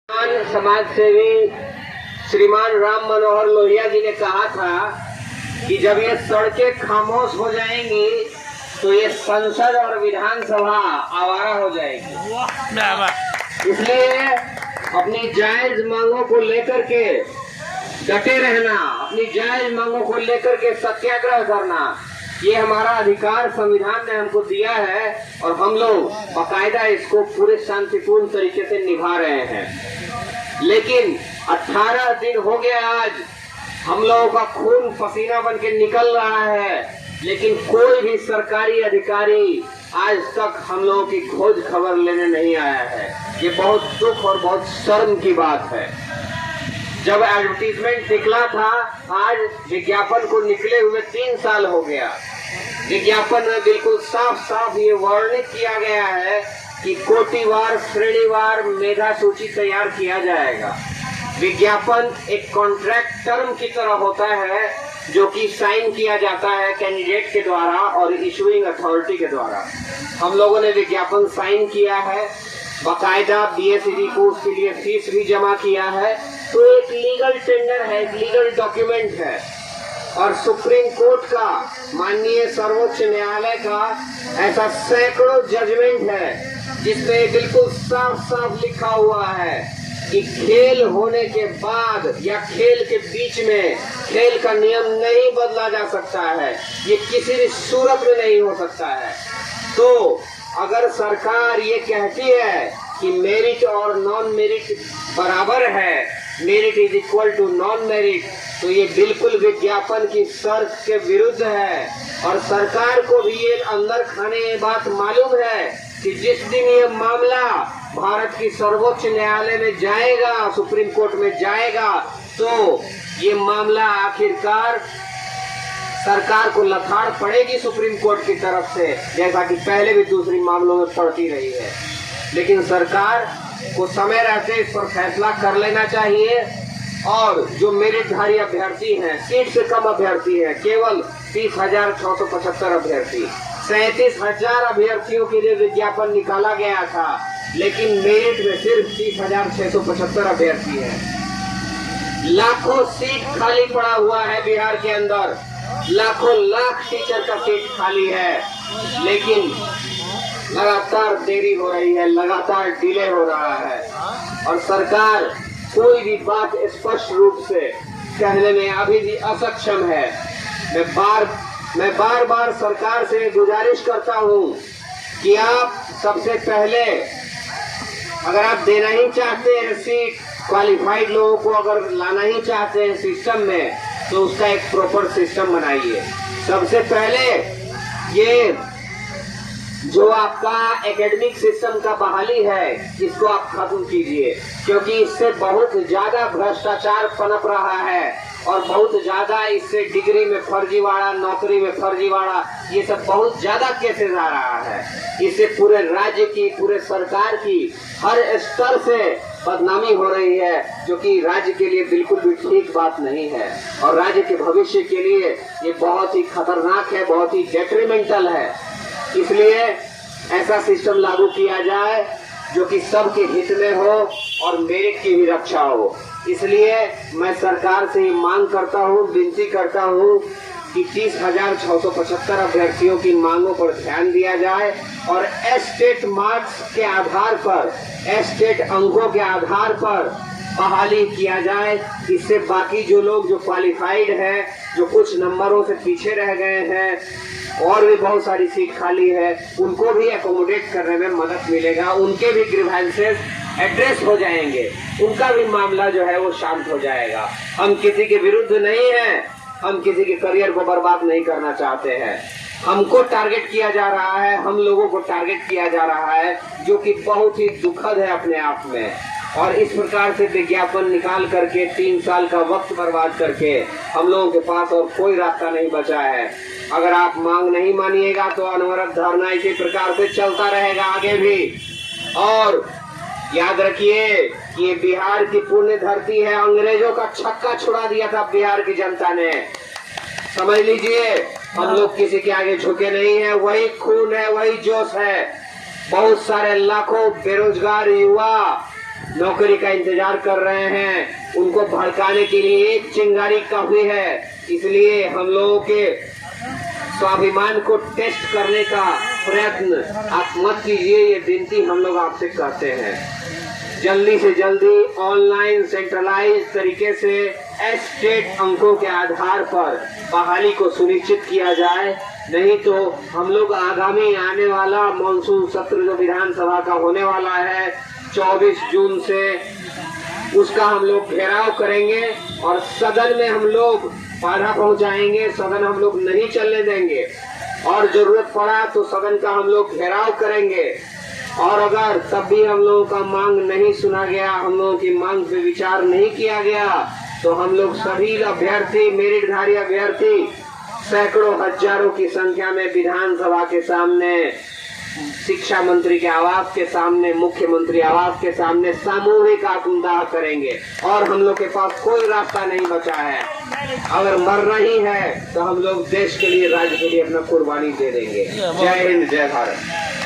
समाज सेवी श्रीमान राम मनोहर लोहिया जी ने कहा था कि जब ये सड़कें खामोश हो जाएंगी तो ये संसद और विधानसभा आवारा हो जाएगी। इसलिए अपनी जायज मांगों को लेकर के डटे रहना, अपनी जायज मांगों को लेकर के सत्याग्रह करना, ये हमारा अधिकार संविधान ने हमको दिया है और हम लोग बाकायदा इसको पूरे शांतिपूर्ण तरीके से निभा रहे हैं। लेकिन 18 दिन हो गया, आज हम लोगों का खून पसीना बन के निकल रहा है, लेकिन कोई भी सरकारी अधिकारी आज तक हम लोगों की खोज खबर लेने नहीं आया है। ये बहुत दुख और बहुत शर्म की बात है। जब एडवर्टीजमेंट निकला था, आज विज्ञापन को निकले हुए 3 साल हो गया। विज्ञापन में बिल्कुल साफ साफ ये वर्णित किया गया है कि कोटिवार श्रेणीवार मेधा सूची तैयार किया जाएगा। विज्ञापन एक कॉन्ट्रैक्ट टर्म की तरह होता है जो कि साइन किया जाता है कैंडिडेट के द्वारा और इशूइंग अथॉरिटी के द्वारा। हम लोगों ने विज्ञापन साइन किया है, बाकायदा बीएसईडी को उसके लिए फीस भी जमा किया है, तो एक लीगल टेंडर है, एक लीगल डॉक्यूमेंट है। और सुप्रीम कोर्ट का, माननीय सर्वोच्च न्यायालय का ऐसा सैकड़ों जजमेंट है जिसमें बिल्कुल साफ साफ लिखा हुआ है कि खेल होने के बाद या खेल के बीच में खेल का नियम नहीं बदला जा सकता है, ये किसी भी सूरत में नहीं हो सकता है। तो अगर सरकार ये कहती है कि मेरिट और नॉन मेरिट बराबर है, merit is equal to non merit, तो ये बिल्कुल विज्ञापन की शर्त के विरुद्ध है। और सरकार को भी ये अंदर खाने ये बात मालूम है कि जिस दिन ये मामला भारत की सर्वोच्च न्यायालय में जाएगा, सुप्रीम कोर्ट में जाएगा, तो ये मामला आखिरकार सरकार को लथाड़ पड़ेगी सुप्रीम कोर्ट की तरफ से, जैसा कि पहले भी दूसरी मामलों में पड़ती रही है। लेकिन सरकार को समय रहते इस पर फैसला कर लेना चाहिए। और जो मेरिटधारी अभ्यर्थी हैं, सीट से कम अभ्यर्थी हैं, केवल 30,675 अभ्यर्थी, 37,000 अभ्यर्थियों के लिए विज्ञापन निकाला गया था, लेकिन मेरिट में सिर्फ 30,675 अभ्यर्थी हैं। लाखों सीट खाली पड़ा हुआ है बिहार के अंदर, लाखों लाख टीचर का सीट खाली है, लेकिन लगातार देरी हो रही है, लगातार डिले हो रहा है और सरकार कोई भी बात स्पष्ट रूप से कहने में अभी भी असक्षम है। मैं बार बार सरकार से गुजारिश करता हूं कि आप सबसे पहले, अगर आप देना ही चाहते हैं सीट, क्वालिफाइड लोगों को अगर लाना ही चाहते हैं सिस्टम में, तो उसका एक प्रॉपर सिस्टम बनाइए। सबसे पहले ये जो आपका एकेडमिक सिस्टम का बहाली है, इसको आप खत्म कीजिए, क्योंकि इससे बहुत ज्यादा भ्रष्टाचार पनप रहा है और बहुत ज्यादा इससे डिग्री में फर्जीवाड़ा, नौकरी में फर्जीवाड़ा, ये सब बहुत ज्यादा केसेस आ रहा है। इससे पूरे राज्य की, पूरे सरकार की हर स्तर से बदनामी हो रही है, जो कि राज्य के लिए बिल्कुल भी ठीक बात नहीं है और राज्य के भविष्य के लिए ये बहुत ही खतरनाक है, बहुत ही डेट्रीमेंटल है। इसलिए ऐसा सिस्टम लागू किया जाए जो कि सबके हित में हो और मेरिट की भी रक्षा हो। इसलिए मैं सरकार से मांग करता हूँ, विनती करता हूँ कि 30,675 अभ्यर्थियों की मांगों पर ध्यान दिया जाए और एस्टेट मार्क्स के आधार पर, एस्टेट अंकों के आधार पर बहाली किया जाए। इससे बाकी जो लोग जो क्वालिफाइड है, जो कुछ नंबरों से पीछे रह गए हैं, और भी बहुत सारी सीट खाली है, उनको भी एकोमोडेट करने में मदद मिलेगा, उनके भी ग्रीवेंसेस एड्रेस हो जाएंगे, उनका भी मामला जो है वो शांत हो जाएगा। हम किसी के विरुद्ध नहीं हैं, हम किसी के करियर को बर्बाद नहीं करना चाहते हैं। हमको टारगेट किया जा रहा है, हम लोगों को टारगेट किया जा रहा है, जो कि बहुत ही दुखद है अपने आप में। और इस प्रकार से विज्ञापन निकाल करके 3 साल का वक्त बर्बाद करके हम लोगों के पास और कोई रास्ता नहीं बचा है। अगर आप मांग नहीं मानिएगा तो अनवरत धरना इसी प्रकार से चलता रहेगा आगे भी। और याद रखिए कि ये बिहार की पुण्य धरती है, अंग्रेजों का छक्का छुड़ा दिया था बिहार की जनता ने, समझ लीजिए। हम लोग किसी के आगे झुके नहीं है, वही खून है, वही जोश है। बहुत सारे लाखों बेरोजगार युवा नौकरी का इंतजार कर रहे हैं, उनको भड़काने के लिए एक चिंगारी काफी है। इसलिए हम लोगों के स्वाभिमान को टेस्ट करने का प्रयत्न आप मत कीजिए, ये विनती हम लोग आपसे करते हैं। जल्दी से जल्दी ऑनलाइन सेंट्रलाइज तरीके से एस्टेट अंकों के आधार पर बहाली को सुनिश्चित किया जाए, नहीं तो हम लोग आगामी आने वाला मॉनसून सत्र जो विधानसभा का होने वाला है 24 जून से, उसका हम लोग घेराव करेंगे और सदन में हम लोग बाधा पहुंचाएंगे, सदन हम लोग नहीं चलने देंगे और जरूरत पड़ा तो सदन का हम लोग घेराव करेंगे। और अगर तब भी हम लोगों का मांग नहीं सुना गया, हम लोगों की मांग पे विचार नहीं किया गया, तो हम लोग सभी अभ्यर्थी, मेरिटधारी अभ्यर्थी सैकड़ों हजारों की संख्या में विधानसभा के सामने, शिक्षा मंत्री के आवास के सामने, मुख्यमंत्री आवास के सामने सामूहिक आत्मदाह करेंगे और हम लोग के पास कोई रास्ता नहीं बचा है। अगर मरना ही है तो हम लोग देश के लिए, राज्य के लिए अपना कुर्बानी दे देंगे। जय हिंद, जय भारत।